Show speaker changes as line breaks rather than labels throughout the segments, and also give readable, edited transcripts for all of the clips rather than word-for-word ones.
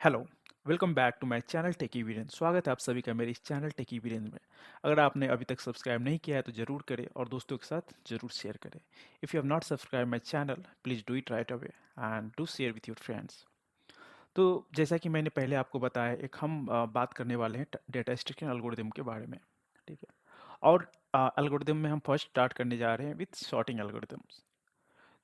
Hello, welcome back to my channel techy Viren. स्वागत है आप सभी का मेरे इस चैनल टेकी वीरेन में। अगर आपने अभी तक सब्सक्राइब नहीं किया है तो ज़रूर करें और दोस्तों के साथ ज़रूर शेयर करें। If you have not subscribe my channel, please do it right away and do share with your friends. तो जैसा कि मैंने पहले आपको बताया, एक हम बात करने वाले हैं डेटा स्ट्रक्चर एल्गोरिदम के बारे में। ठीक है। और एल्गोरिदम में हम फर्स्ट स्टार्ट करने जा रहे हैं विथ सॉर्टिंग एल्गोरिदम्स।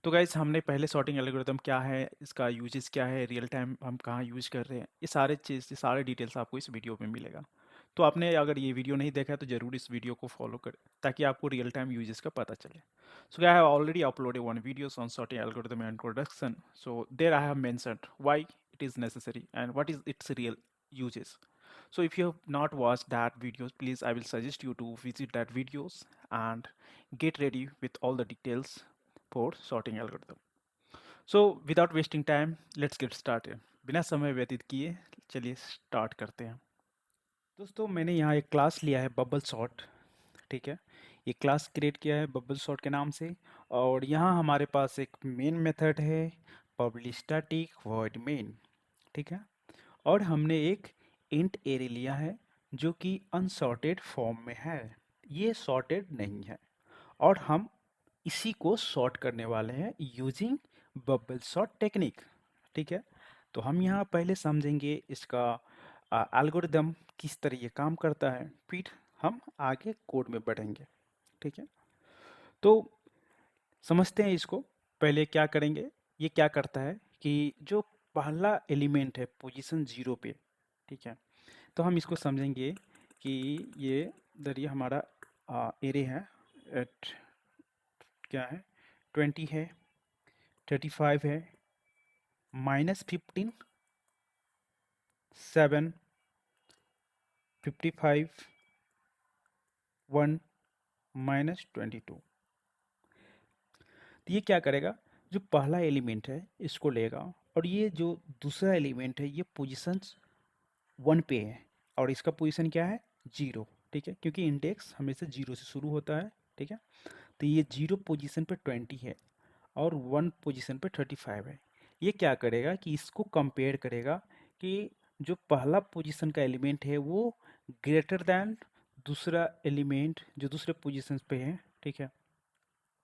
तो गाइस, हमने पहले सॉर्टिंग एल्गोरिदम क्या है, इसका यूजेस क्या है, रियल टाइम हम कहाँ यूज कर रहे हैं, ये सारे डिटेल्स आपको इस वीडियो में मिलेगा। तो आपने अगर ये वीडियो नहीं देखा है तो ज़रूर इस वीडियो को फॉलो करें ताकि आपको रियल टाइम यूजेस का पता चले। So I have already uploaded one videos on sorting algorithm and introduction. So there I have mentioned why it is necessary and what is its real uses. So if you have not watched that videos, please I will suggest you to visit that videos and get ready with all the details for sorting algorithm. So without wasting time, let's get started. बिना समय व्यतीत किए चलिए start करते हैं। दोस्तों, मैंने यहाँ एक क्लास लिया है बबल सॉर्ट। ठीक है। ये क्लास क्रिएट किया है बबल सॉर्ट के नाम से। और यहाँ हमारे पास एक मेन मेथड है पब्लिक स्टैटिक वॉइड मेन। ठीक है। और हमने एक इंट एरे लिया है जो कि अनसॉर्टेड फॉर्म में है, ये सॉर्टेड नहीं है। और हम इसी को सॉर्ट करने वाले हैं यूजिंग बबल सॉर्ट टेक्निक। ठीक है। तो हम यहाँ पहले समझेंगे इसका एल्गोरिदम किस तरह ये काम करता है, फिर हम आगे कोड में बढ़ेंगे। ठीक है। तो समझते हैं इसको। पहले क्या करेंगे, ये क्या करता है कि जो पहला एलिमेंट है पोजीशन 0 पे। ठीक है। तो हम इसको समझेंगे कि ये इधर ये हमारा एरे है। एट क्या है, 20 है, 35 है, -15, 7, 55, 1, -22। तो ये क्या करेगा, जो पहला एलिमेंट है इसको लेगा और ये जो दूसरा एलिमेंट है ये पोजीशन 1 पे है और इसका पोजीशन क्या है, 0। ठीक है, क्योंकि इंडेक्स हमेशा 0 से शुरू होता है। ठीक है। तो ये 0 पोजीशन पे 20 है और 1 पोजीशन पे 35 है। ये क्या करेगा कि इसको कंपेयर करेगा कि जो पहला पोजीशन का एलिमेंट है वो ग्रेटर दैन दूसरा एलिमेंट जो दूसरे पोजीशन पे है। ठीक है,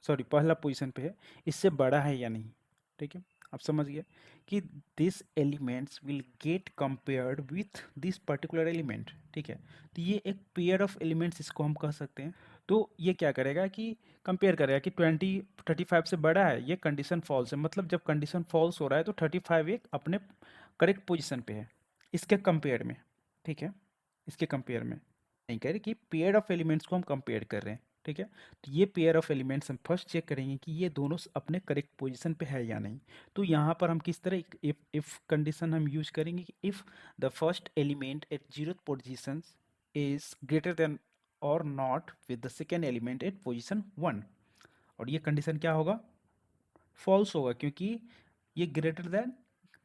सॉरी पहला पोजीशन पे है, इससे बड़ा है या नहीं। ठीक है। आप समझ गए कि this elements will get compared with this particular element. ठीक है। तो ये एक पेयर ऑफ एलिमेंट्स इसको हम कह सकते हैं। तो ये क्या करेगा कि कंपेयर करेगा कि 35 से बड़ा है, ये कंडीशन फॉल्स है। मतलब जब कंडीशन फॉल्स हो रहा है तो 35 एक अपने करेक्ट पोजिशन पे है इसके कंपेयर में। ठीक है। इसके कंपेयर में नहीं कह रहे कि पेयर ऑफ एलिमेंट्स को हम कंपेयर कर रहे हैं। ठीक है। तो ये पेयर ऑफ एलिमेंट्स हम फर्स्ट चेक करेंगे कि ये दोनों अपने करेक्ट पोजीशन पे है या नहीं। तो यहाँ पर हम किस तरह इफ कंडीशन हम यूज करेंगे कि if the first element at 0th position is greater than और not with the second element at position 1। और ये कंडीशन क्या होगा, फॉल्स होगा, क्योंकि ये ग्रेटर देन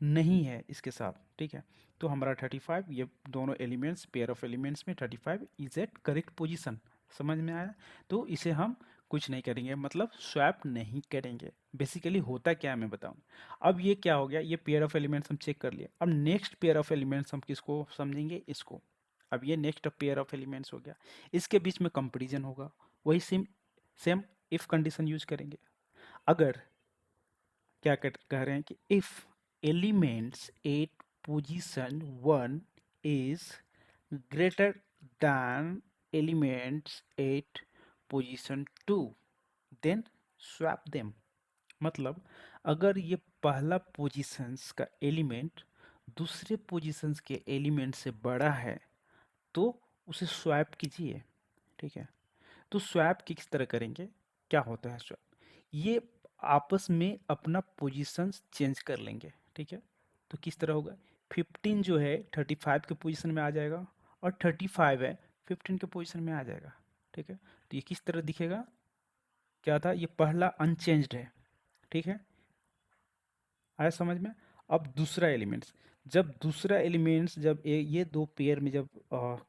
नहीं है इसके साथ। ठीक है। तो हमारा 35, ये दोनों एलिमेंट्स पेयर ऑफ एलिमेंट्स में 35 इज एट करेक्ट पोजीशन। समझ में आया। तो इसे हम कुछ नहीं करेंगे, मतलब स्वैप नहीं करेंगे। बेसिकली होता क्या है मैं बताऊं। अब ये क्या हो गया, ये पेयर ऑफ एलिमेंट्स हम चेक कर लिए। अब नेक्स्ट पेयर ऑफ एलिमेंट्स हम किसको समझेंगे, इसको। अब ये नेक्स्ट पेयर ऑफ एलिमेंट्स हो गया, इसके बीच में कंपेरिजन होगा। वही same same if condition use करेंगे। अगर क्या कह रहे हैं कि if elements at position 1 is greater than elements at position 2 then swap them. मतलब अगर ये पहला पोजीशंस का एलिमेंट दूसरे पोजीशंस के एलिमेंट से बड़ा है तो उसे स्वैप कीजिए। ठीक है। तो स्वैप किस तरह करेंगे, क्या होता है स्वैप, ये आपस में अपना पोजीशंस चेंज कर लेंगे। ठीक है। तो किस तरह होगा, 15 जो है 35 के पोजीशन में आ जाएगा और 35 है 15 के पोजीशन में आ जाएगा। ठीक है। तो ये किस तरह दिखेगा, क्या था, ये पहला अनचेंज्ड है। ठीक है, आया समझ में। अब दूसरा एलिमेंट्स, जब दूसरा एलिमेंट्स जब ये दो पेयर में जब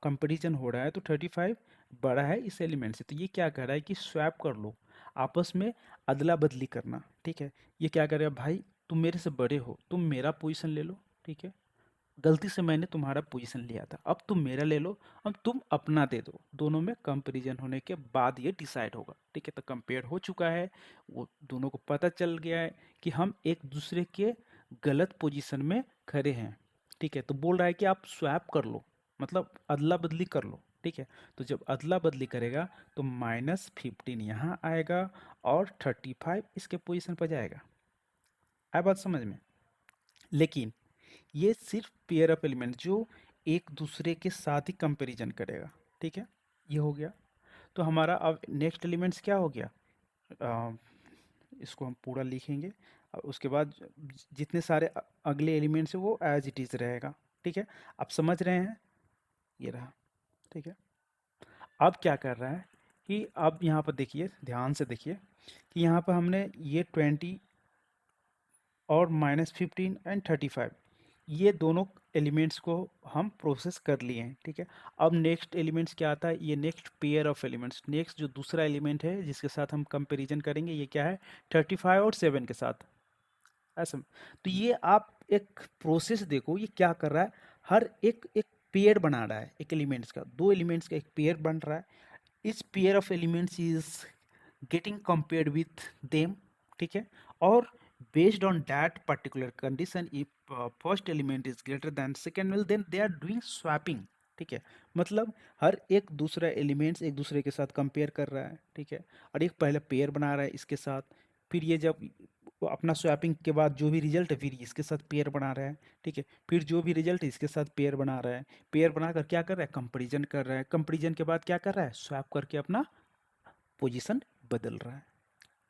कंपटीशन हो रहा है तो 35 बड़ा है इस एलिमेंट से, तो ये क्या कह रहा है कि स्वैप कर लो, आपस में अदला बदली करना। ठीक है। ये क्या करेगा, भाई तुम मेरे से बड़े हो, तुम मेरा पोजीशन ले लो। ठीक है। गलती से मैंने तुम्हारा पोजीशन लिया था, अब तुम मेरा ले लो, अब तुम अपना दे दो, दोनों में कंपैरिजन होने के बाद ये डिसाइड होगा। ठीक है, तो कंपेयर हो चुका है, वो दोनों को पता चल गया है कि हम एक दूसरे के गलत पोजीशन में खड़े हैं। ठीक है, तो बोल रहा है कि आप स्वैप कर लो, मतलब अदला बदली कर लो। ठीक है, तो जब अदला बदली करेगा तो -15 यहाँ आएगा और 35 इसके पोजीशन पर जाएगा। आया बात समझ में? लेकिन ये सिर्फ पेयर ऑफ एलिमेंट जो एक दूसरे के साथ ही कंपैरिजन करेगा। ठीक है, ये हो गया। तो हमारा अब नेक्स्ट एलिमेंट्स क्या हो गया, अ, इसको हम पूरा लिखेंगे और उसके बाद जितने सारे अगले एलिमेंट्स है वो एज इट इज़ रहेगा। ठीक है, आप समझ रहे हैं, ये रहा। ठीक है, अब क्या कर रहा है कि अब यहाँ पर देखिए, ध्यान से देखिए कि यहाँ पर हमने ये 20 और -15 एंड 35 ये दोनों एलिमेंट्स को हम प्रोसेस कर लिए हैं। ठीक है, अब नेक्स्ट एलिमेंट्स क्या आता है, ये next pair of elements, next जो दूसरा एलिमेंट है जिसके साथ हम कंपैरिजन करेंगे, ये क्या है, 35 और 7 के साथ। ऐसा, तो ये आप एक प्रोसेस देखो, ये क्या कर रहा है, हर एक एक पेयर बना रहा है, एक एलिमेंट्स का, दो एलिमेंट्स का एक पेयर बन रहा है। इस pair of elements is getting compared with them। ठीक है, और based on that particular condition if first element is greater than second, well then they are doing swapping। ठीक है, मतलब हर एक दूसरा एलिमेंट्स एक दूसरे के साथ कंपेयर कर रहा है। ठीक है, और एक पहले पेयर बना रहा है इसके साथ, फिर ये जब वो अपना स्वैपिंग के बाद जो भी रिजल्ट है फिर इसके साथ पेयर बना रहा है। ठीक है, फिर जो भी रिजल्ट है इसके साथ पेयर बना रहा है, पेयर बनाकर क्या कर रहा है, कंपेरिजन कर रहा है, कंपेरिजन के बाद क्या कर रहा है, स्वैप करके अपना पोजीशन बदल रहा है।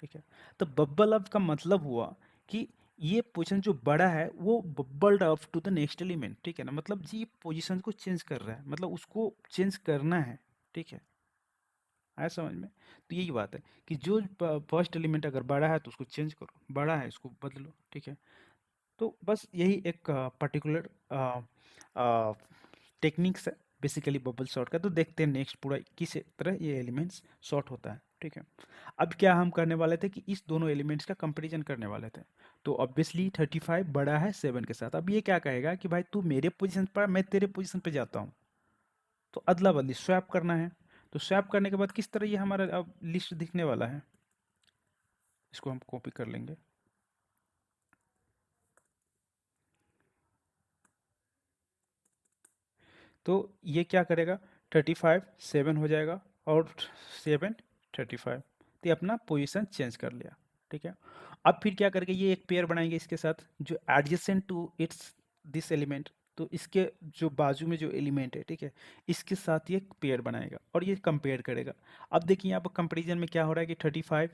ठीक है, तो बबल अप का मतलब हुआ कि ये पोजीशन जो बड़ा है वो bubbled up to the next element. ठीक है ना, मतलब जी पोजीशन को चेंज कर रहा है, मतलब उसको चेंज करना है। ठीक है, आया समझ में? तो यही बात है कि जो फर्स्ट एलिमेंट अगर बड़ा है तो उसको चेंज करो, बड़ा है इसको बदलो। ठीक है, तो बस यही एक पर्टिकुलर टेक्निक्स है बेसिकली बबल सॉर्ट का। तो देखते हैं नेक्स्ट पूरा किस तरह ये एलिमेंट्स सॉर्ट होता है। ठीक है, अब क्या हम करने वाले थे कि इस दोनों एलिमेंट्स का कंपैरिजन करने वाले थे। तो ऑब्वियसली 35 बड़ा है 7 के साथ, अब ये क्या कहेगा कि भाई तू मेरे पोजीशन पर, मैं तेरे पोजीशन पे जाता हूँ, तो अदला बदली स्वैप करना है। तो स्वैप करने के बाद किस तरह ये हमारा अब लिस्ट दिखने वाला है, इसको हम कॉपी कर लेंगे। तो ये क्या करेगा, 35 7 हो जाएगा और 7 35, तो ये अपना पोजीशन चेंज कर लिया। ठीक है, अब फिर क्या करके ये एक पेयर बनाएंगे इसके साथ जो adjacent to its this element, तो इसके जो बाजू में जो एलिमेंट है, ठीक है, इसके साथ ये पेयर बनाएगा और ये कंपेयर करेगा। अब देखिए यहाँ पर कंपेरिजन में क्या हो रहा है कि 35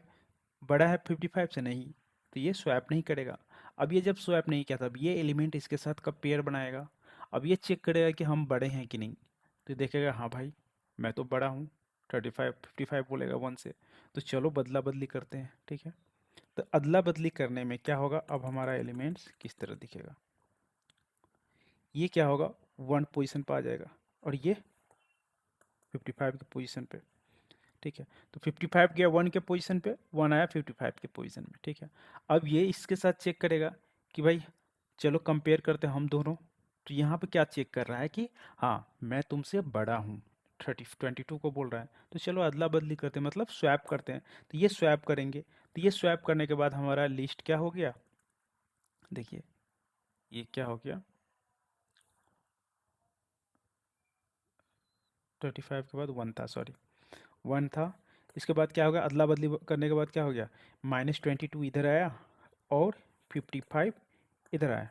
बड़ा है 55 से, नहीं, तो ये स्वैप नहीं करेगा। अब ये जब स्वैप नहीं किया था, अब ये एलिमेंट इसके साथ कब पेयर बनाएगा, अब ये चेक करेगा कि हम बड़े हैं कि नहीं, तो देखेगा हाँ भाई मैं तो बड़ा हूँ, 35 55 बोलेगा 1 से, तो चलो बदला बदली करते हैं। ठीक है, तो अदला बदली करने में क्या होगा, अब हमारा एलिमेंट्स किस तरह दिखेगा, ये क्या होगा, 1 पोजीशन पर आ जाएगा और ये 55 की पोजीशन पे। ठीक है, तो 55 गया 1 के पोजीशन पे, 1 आया 55 के पोजीशन में। ठीक है, अब ये इसके साथ चेक करेगा कि भाई चलो कंपेयर करते हैं हम दोनों। तो यहाँ पे क्या चेक कर रहा है कि हाँ मैं तुमसे बड़ा हूँ, 22 को बोल रहा है, तो चलो अदला बदली करते हैं, मतलब स्वैप करते हैं। तो ये स्वैप करेंगे, तो ये स्वैप करने के बाद हमारा लिस्ट क्या हो गया, देखिए ये क्या हो गया, 35 के बाद 1 था, सॉरी 1 था। इसके बाद क्या होगा, अदला बदली करने के बाद क्या हो गया, -22 इधर आया और 55 इधर आया।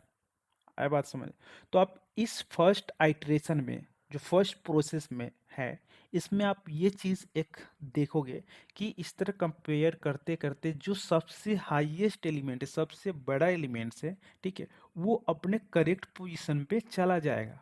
आया बात समझ? तो आप इस फर्स्ट आइट्रेशन में, जो फर्स्ट प्रोसेस में है, इसमें आप ये चीज़ एक देखोगे कि इस तरह कंपेयर करते करते जो सबसे हाईएस्ट एलिमेंट है, सबसे बड़ा एलिमेंट्स है, ठीक है, वो अपने करेक्ट पोजीशन पे चला जाएगा।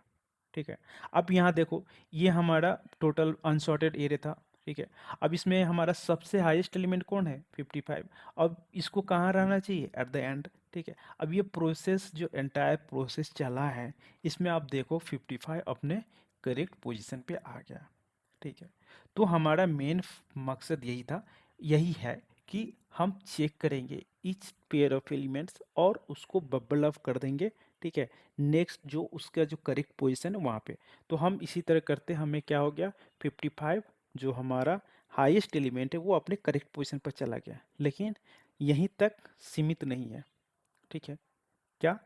ठीक है, अब यहाँ देखो ये हमारा टोटल अनसॉर्टेड एरे था। ठीक है, अब इसमें हमारा सबसे हाईएस्ट एलिमेंट कौन है, 55। अब इसको कहाँ रहना चाहिए, एट द एंड। ठीक है, अब ये प्रोसेस जो एंटायर प्रोसेस चला है, इसमें आप देखो 55 अपने करेक्ट पोजीशन पे आ गया। ठीक है, तो हमारा मेन मकसद यही था, यही है कि हम चेक करेंगे ईच पेयर ऑफ एलिमेंट्स और उसको बबल अप कर देंगे ठीक है, नेक्स्ट जो उसका जो करेक्ट पोजीशन है वहाँ पे। तो हम इसी तरह करते हमें क्या हो गया, 55 जो हमारा हाईएस्ट एलिमेंट है वो अपने करेक्ट पोजीशन पर चला गया, लेकिन यहीं तक सीमित नहीं है। ठीक है, क्या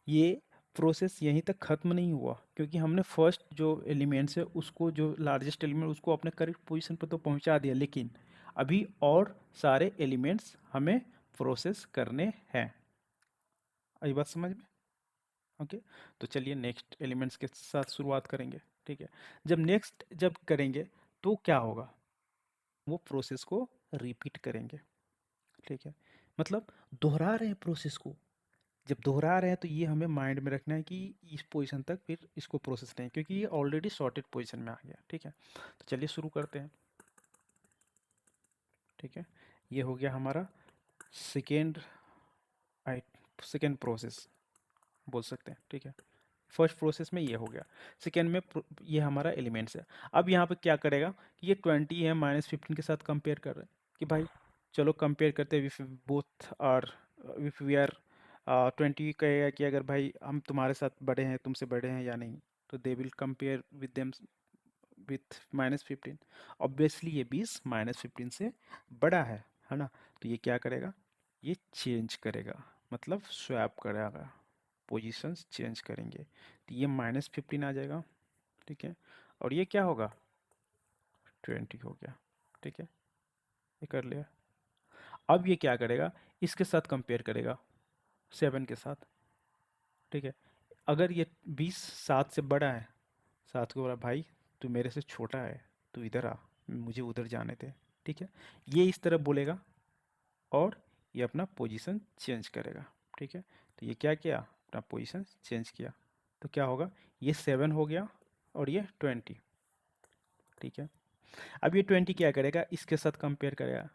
ये प्रोसेस यहीं तक ख़त्म नहीं हुआ, क्योंकि हमने फर्स्ट जो एलिमेंट्स है उसको, जो लार्जेस्ट एलिमेंट उसको अपने करेक्ट पोजीशन पर तो पहुंचा दिया, लेकिन अभी और सारे एलिमेंट्स हमें प्रोसेस करने हैं। आई बात समझ में? ओके, तो चलिए नेक्स्ट एलिमेंट्स के साथ शुरुआत करेंगे। ठीक है, जब नेक्स्ट जब करेंगे तो क्या होगा, वो प्रोसेस को रिपीट करेंगे। ठीक है, मतलब दोहरा रहे हैं प्रोसेस को। जब दोहरा रहे हैं तो ये हमें माइंड में रखना है कि इस पोजीशन तक फिर इसको प्रोसेस नहीं, क्योंकि ये ऑलरेडी सॉर्टेड पोजीशन में आ गया। ठीक है, तो चलिए शुरू करते हैं। ठीक है, ये हो गया हमारा सेकेंड सेकेंड प्रोसेस बोल सकते हैं। ठीक है, फर्स्ट प्रोसेस में ये हो गया, सेकेंड में ये हमारा एलिमेंट्स है। अब यहाँ पे क्या करेगा कि ये 20 है -15 के साथ कंपेयर कर रहे हैं कि भाई चलो कंपेयर करते हैं, विफ बोथ आर, विफ वी आर 20 कहेगा कि अगर भाई हम तुम्हारे साथ बड़े हैं, तुमसे बड़े हैं या नहीं, तो they will compare with them with -15। Obviously ये 20 -15 से बड़ा है ना, तो ये क्या करेगा, ये चेंज करेगा, मतलब स्वैप करेगा, पोजीशंस चेंज करेंगे, तो ये -15 आ जाएगा। ठीक है, और ये क्या होगा, 20 हो गया। ठीक है, ये कर लिया। अब ये क्या करेगा, इसके साथ कंपेयर करेगा 7 के साथ। ठीक है, अगर ये 20 7 से बड़ा है, 7 को बोला भाई तू मेरे से छोटा है, तू इधर आ, मुझे उधर जाने दे। ठीक है, ये इस तरह बोलेगा और ये अपना पोजीशन चेंज करेगा। ठीक है, तो ये क्या किया, अपना पोजीशन चेंज किया, तो क्या होगा, ये 7 हो गया और ये 20। ठीक है, अब ये 20 क्या करेगा, इसके साथ कंपेयर करेगा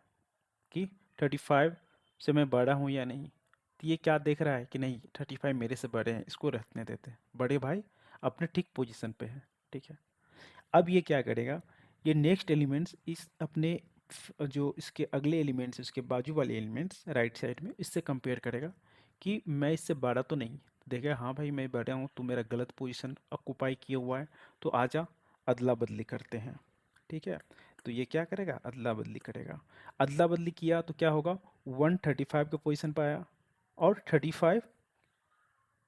कि 35 से मैं बड़ा हूँ या नहीं। तो ये क्या देख रहा है कि नहीं, 35 मेरे से बड़े हैं, इसको रहने देते हैं, बड़े भाई अपने ठीक पोजीशन पे है। ठीक है, अब ये क्या करेगा, ये नेक्स्ट एलिमेंट्स इस अपने जो इसके अगले एलिमेंट्स, इसके बाजू वाले एलिमेंट्स राइट साइड में, इससे कंपेयर करेगा कि मैं इससे बड़ा तो नहीं। देखेगा हाँ भाई मैं बड़ा हूँ, तू मेरा गलत पोजीशन ऑक्यूपाई किया हुआ है, तो आजा अदला बदली करते हैं। ठीक है, तो ये क्या करेगा, अदला बदली करेगा। अदला बदली किया तो क्या होगा, 135 के पोजीशन पर आया और 35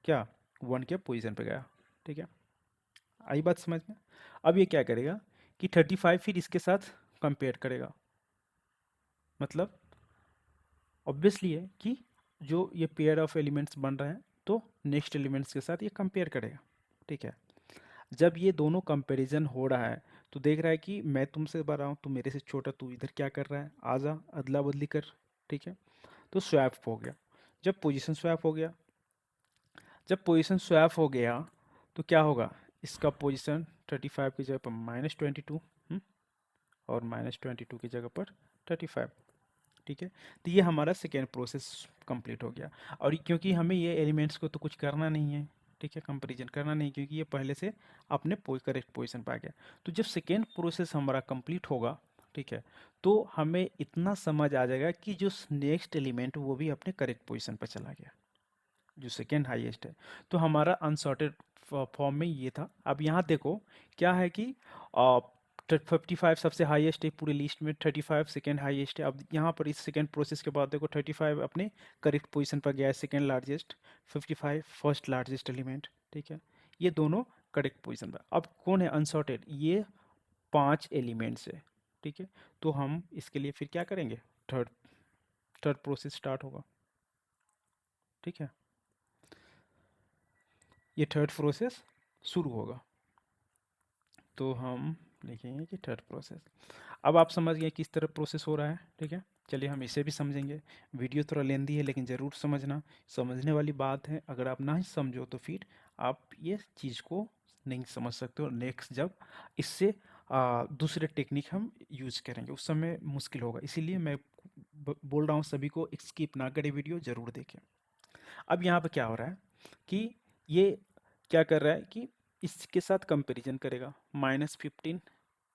क्या 1 के पोजीशन पे गया। ठीक है, आई बात समझ में? अब ये क्या करेगा कि 35 फिर इसके साथ कंपेयर करेगा, मतलब ऑब्वियसली है कि जो ये पेयर ऑफ एलिमेंट्स बन रहे हैं तो नेक्स्ट एलिमेंट्स के साथ ये कंपेयर करेगा। ठीक है, जब ये दोनों कंपैरिजन हो रहा है तो देख रहा है कि मैं तुमसे बड़ा हूँ, तू मेरे से छोटा, तू इधर क्या कर रहा है, आजा अदला बदली कर। ठीक है, तो स्वैप हो गया। जब पोजीशन स्वैप हो गया, जब पोजीशन स्वैप हो गया तो क्या होगा, इसका पोजीशन 35 की जगह पर -22 और -22 की जगह पर 35। ठीक है, तो ये हमारा सेकेंड प्रोसेस कंप्लीट हो गया। और क्योंकि हमें ये एलिमेंट्स को तो कुछ करना नहीं है, ठीक है, कंपैरिजन करना नहीं, क्योंकि ये पहले से अपने करेक्ट पोजीशन पर आ गया। तो जब सेकेंड प्रोसेस हमारा कंप्लीट होगा, ठीक है, तो हमें इतना समझ आ जाएगा कि जो नेक्स्ट एलिमेंट वो भी अपने करेक्ट पोजीशन पर चला गया, जो सेकेंड हाईएस्ट है। तो हमारा अनसॉर्टेड फॉर्म में ये था। अब यहाँ देखो क्या है कि 55 सबसे हाईएस्ट है पूरी लिस्ट में, 35 सेकेंड हाईएस्ट है। अब यहाँ पर इस सेकेंड प्रोसेस के बाद देखो 35 अपने करेक्ट पोजीशन पर गया है, second largest, 55 first largest element. ठीक है, ये दोनों करेक्ट पोजीशन पर। अब कौन है अनसॉर्टेड, ये 5 एलिमेंट्स है। ठीक है, तो हम इसके लिए फिर क्या करेंगे, थर्ड थर्ड प्रोसेस स्टार्ट होगा। ठीक है, ये थर्ड प्रोसेस शुरू होगा, तो हम लिखेंगे कि थर्ड प्रोसेस। अब आप समझ गए किस तरह प्रोसेस हो रहा है। ठीक है, चलिए हम इसे भी समझेंगे। वीडियो थोड़ा लेंदी है लेकिन ज़रूर समझना, समझने वाली बात है। अगर आप ना ही समझो तो फिर आप ये चीज़ को नहीं समझ सकते, और नेक्स्ट जब इससे दूसरे टेक्निक हम यूज़ करेंगे उस समय मुश्किल होगा। इसीलिए मैं बोल रहा हूँ सभी को स्किप ना करें, वीडियो ज़रूर देखें। अब यहाँ पे क्या हो रहा है कि ये क्या कर रहा है कि इसके साथ कंपैरिजन करेगा, -15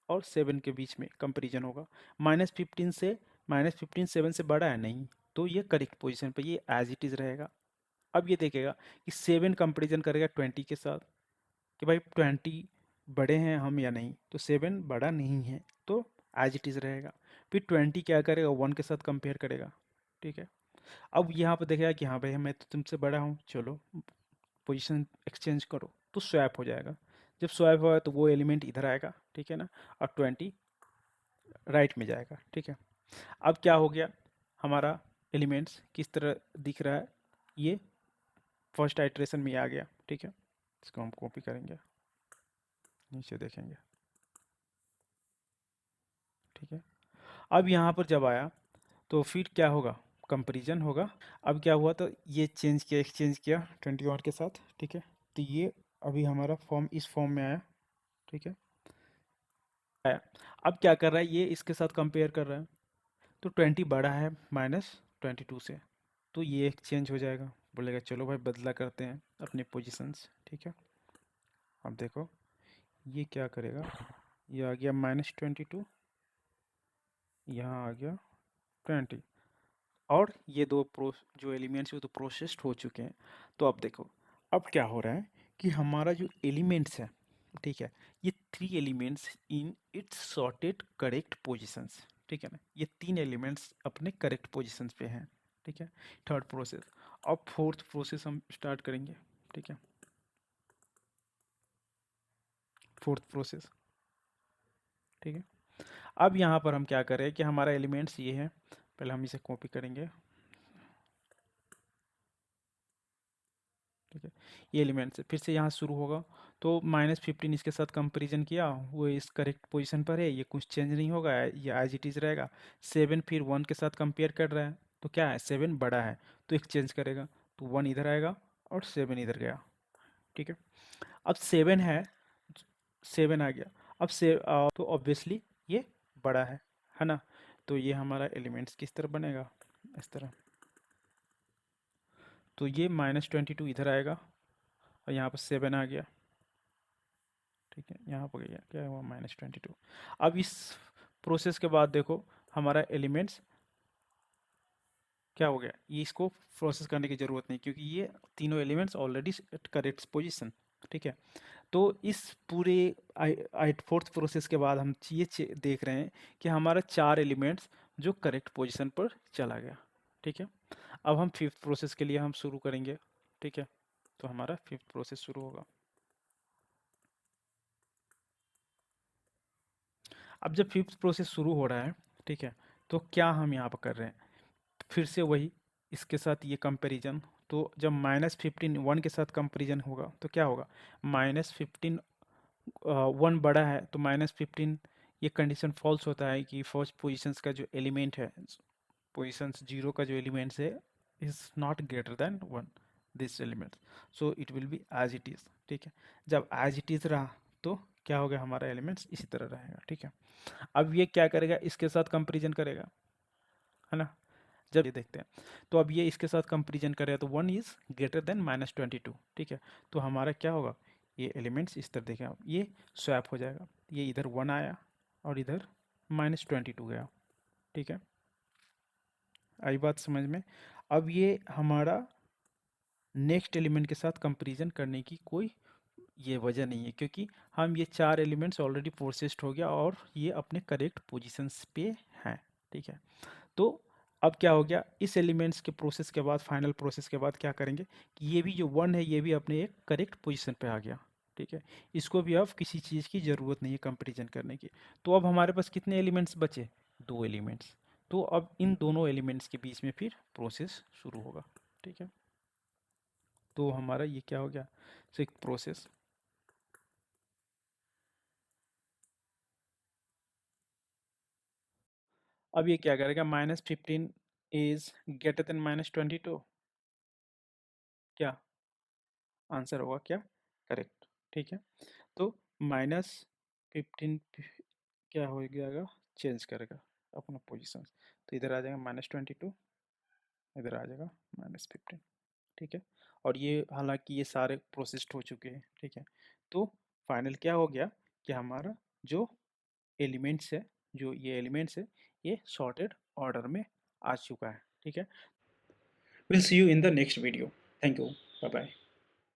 और 7 के बीच में कंपैरिजन होगा। -15 से -15 7 से बड़ा है नहीं, तो ये करेक्ट पोजीशन पे ये एज इट इज़ रहेगा। अब ये देखेगा कि 7 कंपेरिजन करेगा 20 के साथ कि भाई 20 बड़े हैं हम या नहीं, तो 7 बड़ा नहीं है तो एज इट इज़ रहेगा। फिर 20 क्या करेगा, 1 के साथ कंपेयर करेगा, ठीक है। अब यहाँ पर देखेगा कि हाँ भाई मैं तो तुमसे बड़ा हूँ, चलो पोजीशन एक्सचेंज करो, तो स्वैप हो जाएगा। जब स्वैप होगा तो वो एलिमेंट इधर आएगा, ठीक है ना, और 20 राइट में जाएगा, ठीक है। अब क्या हो गया, हमारा एलिमेंट्स किस तरह दिख रहा है, ये फर्स्ट आइट्रेशन में आ गया, ठीक है। इसको हम कॉपी करेंगे, नीचे देखेंगे, ठीक है। अब यहाँ पर जब आया तो फिर क्या होगा, कंपैरिजन होगा। अब क्या हुआ, तो ये चेंज किया, एक्सचेंज किया 21 के साथ, ठीक है। तो ये अभी हमारा फॉर्म इस फॉर्म में आया, ठीक है, आया। अब क्या कर रहा है, ये इसके साथ कंपेयर कर रहा है, तो 20 बड़ा है -22 से, तो ये एक्सचेंज हो जाएगा, बोलेगा चलो भाई बदला करते हैं अपने पोजीशंस, ठीक है। अब देखो ये क्या करेगा, ये आ गया -22, यहाँ आ गया 20, और ये दो जो एलिमेंट्स वो तो प्रोसेस्ड हो चुके हैं। तो अब देखो, अब क्या हो रहा है कि हमारा जो एलिमेंट्स है, ठीक है, ये 3 elements in its sorted correct positions, ठीक है ना, ये 3 एलिमेंट्स अपने करेक्ट पोजीशंस पे हैं, ठीक है। थर्ड प्रोसेस, अब फोर्थ प्रोसेस हम स्टार्ट करेंगे, ठीक है, फोर्थ प्रोसेस, ठीक है। अब यहाँ पर हम क्या करें कि हमारा एलिमेंट्स ये है, पहले हम इसे कॉपी करेंगे, ठीक है। ये एलिमेंट से फिर से यहाँ शुरू होगा, तो -15 इसके साथ कंपैरिजन किया, वो इस करेक्ट पोजीशन पर है, ये कुछ चेंज नहीं होगा, ये एज इट इज़ रहेगा। 7 फिर 1 के साथ कंपेयर कर रहा है, तो क्या है, 7 बड़ा है, तो एक्सचेंज करेगा, तो 1 इधर आएगा और 7 इधर गया, ठीक है। अब 7 है, 7 आ गया, अब तो ऑब्वियसली ये बड़ा है ना। तो ये हमारा एलिमेंट्स किस तरह बनेगा, इस तरह, तो ये -22 इधर आएगा और यहाँ पर 7 आ गया, ठीक है। यहाँ पर गया, क्या हुआ, -22। अब इस प्रोसेस के बाद देखो हमारा एलिमेंट्स क्या हो गया, ये इसको प्रोसेस करने की ज़रूरत नहीं, क्योंकि ये तीनों elements already at correct position, ठीक है। तो इस पूरे फोर्थ प्रोसेस के बाद हम ये देख रहे हैं कि हमारा 4 एलिमेंट्स जो करेक्ट पोजीशन पर चला गया, ठीक है। अब हम फिफ्थ प्रोसेस के लिए हम शुरू करेंगे, ठीक है। तो हमारा फिफ्थ प्रोसेस शुरू होगा। अब जब फिफ्थ प्रोसेस शुरू हो रहा है, ठीक है, तो क्या हम यहाँ पर कर रहे हैं, फिर से वही इसके साथ ये कंपैरिजन, तो जब -15 1 के साथ कंपैरिजन होगा तो क्या होगा, -15 1 बड़ा है तो -15, ये कंडीशन फॉल्स होता है कि फर्स्ट पोजीशंस का जो एलिमेंट है, पोजीशंस 0 का जो एलिमेंट्स है is not greater than 1 this element, so it will be as it is, ठीक है। जब एज इट इज़ रहा तो क्या हो गया, हमारा एलिमेंट्स इसी तरह रहेगा, ठीक है। अब ये क्या करेगा, इसके साथ कंपैरिजन करेगा, है ना। जब ये देखते हैं, तो अब ये इसके साथ कंपैरिजन करेगा तो 1 इज ग्रेटर देन -22, ठीक है। तो हमारा क्या होगा, ये एलिमेंट्स इस तरह देखें आप, ये स्वैप हो जाएगा, ये इधर 1 आया और इधर -22 गया, ठीक है। आई बात समझ में। अब ये हमारा नेक्स्ट एलिमेंट के साथ कंपैरिजन करने की कोई ये वजह नहीं है, क्योंकि हम ये 4 एलिमेंट्स ऑलरेडी प्रोसेस्ड हो गया और ये अपने करेक्ट पोजीशंस पे हैं, ठीक है। तो अब क्या हो गया, इस एलिमेंट्स के प्रोसेस के बाद, फाइनल प्रोसेस के बाद क्या करेंगे कि ये भी जो 1 है ये भी अपने एक करेक्ट पोजीशन पे आ गया, ठीक है। इसको भी अब किसी चीज़ की ज़रूरत नहीं है कंपैरिजन करने की। तो अब हमारे पास कितने एलिमेंट्स बचे, 2 एलिमेंट्स। तो अब इन दोनों एलिमेंट्स के बीच में फिर प्रोसेस शुरू होगा, ठीक है। तो हमारा ये क्या हो गया, सिक्स प्रोसेस। अब ये क्या करेगा, -15 इज ग्रेटर देन -22, क्या आंसर होगा, क्या करेक्ट, ठीक है। तो -15 क्या हो जाएगा, चेंज करेगा अपना पोजीशन, तो इधर आ जाएगा -22, इधर आ जाएगा -15, ठीक है। और ये हालांकि ये सारे प्रोसेस्ड हो चुके हैं, ठीक है। तो फाइनल क्या हो गया कि हमारा जो एलिमेंट्स है, जो ये एलिमेंट्स है, ये सॉर्टेड ऑर्डर में आ चुका है, ठीक है। Will see you in the next video. Thank you, bye bye.